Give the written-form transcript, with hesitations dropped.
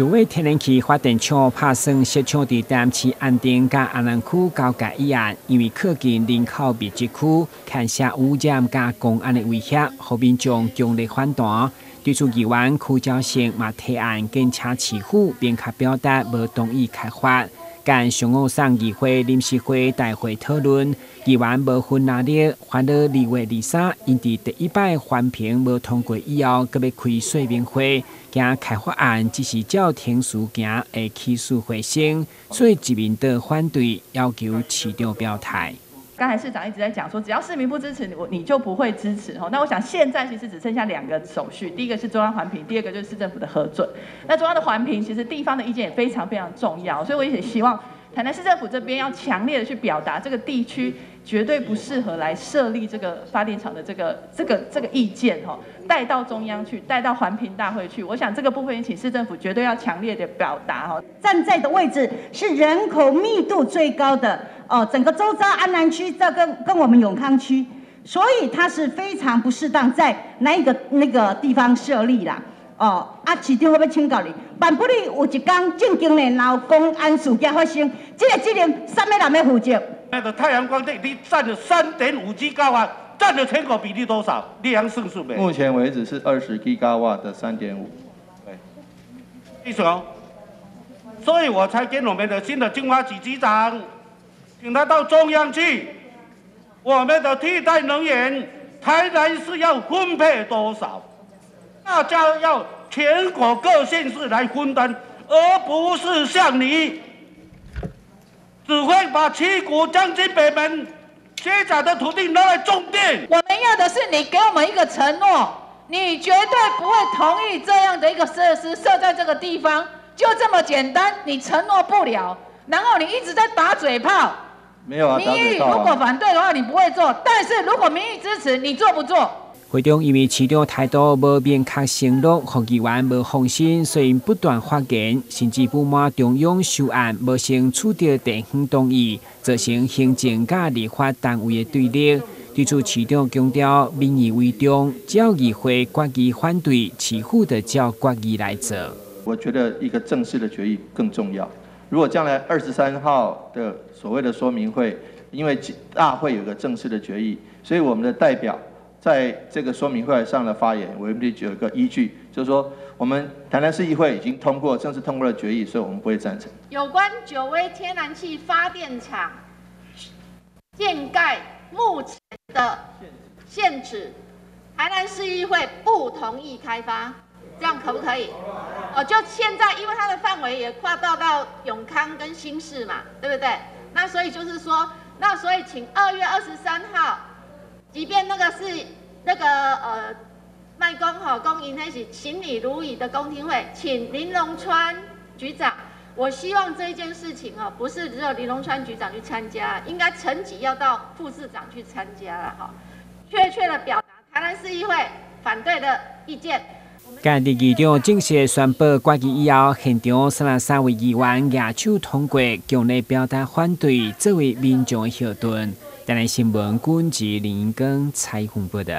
就为天然气发电厂拍算设厂伫淡市安定甲安南区交界以岸，因为靠近人口密集区，牵涉污染甲公安的威胁，互民众强烈反弹。对此，议员区兆成嘛提案检查市府，明确表达无同意开发。干上午上议会临时会大会讨论，议员无分哪里，反而2月23，因伫第一摆环评无通过以后，阁要开说明会，惊开发案只是照程序行，会起死回生，所以一面倒反对，要求市长表态。刚才市长一直在讲说，只要市民不支持你就不会支持。那我想现在其实只剩下2个手续，第一个是中央环评，第二个就是市政府的核准。那中央的环评，其实地方的意见也非常非常重要，所以我也希望台南市政府这边要强烈的去表达，这个地区绝对不适合来设立这个发电厂的这个意见带到中央去，带到环评大会去。我想这个部分，请市政府绝对要强烈的表达站在的位置是人口密度最高的整个周遭安南区这跟我们永康区，所以它是非常不适当在那个地方设立啦。市长我要请教你，万不你有一天正经的闹公安事件发生，这个责任什么人要负责？那个太阳光电，你占了3.5 GW，占的全国比例多少？你能算数没？目前为止是20 GW 的3.5，对，意思哦。所以我才跟我们的新的经发局局长，请他到中央去，我们的替代能源，台南市要分配多少？大家要全国各县市来分担，而不是像你，只会把旗鼓将军北门接载的土地拿来种电。我们要的是你给我们一个承诺，你绝对不会同意这样的一个设施设在这个地方，就这么简单，你承诺不了，然后你一直在打嘴炮。没有啊，民意如果反对的话，你不会做；但是如果民意支持，你做不做？会中因为市长态度无明确承诺，互议员无放心，所以不断发言，甚至不满中央修案无先取得地方同意，造成行政甲立法单位的对立。对此，市长强调民意为重，只要议会决议反对，市府就照决议来做。我觉得一个正式的决议更重要。如果将来23号的所谓的说明会，因为大会有个正式的决议，所以我们的代表在这个说明会上的发言，我们有一个依据，就是说我们台南市议会已经正式通过了决议，所以我们不会赞成。有关9威天然气发电厂建盖目前的限制，台南市议会不同意开发，这样可不可以？就现在，因为它的范围也跨到永康跟新市嘛，对不对？那所以就是说，所以请2月23号。即便那个是卖公营那是行礼如仪的公听会，请林荣川局长，我希望这件事情不是只有林荣川局长去参加，应该层级要到副市长去参加了确切的表达台南市议会反对的意见。嘉义议长正式宣布决议以后，现场33位议员举手通过，强烈表达反对，作为民众的后盾。台南新闻，军职林英光采访报道。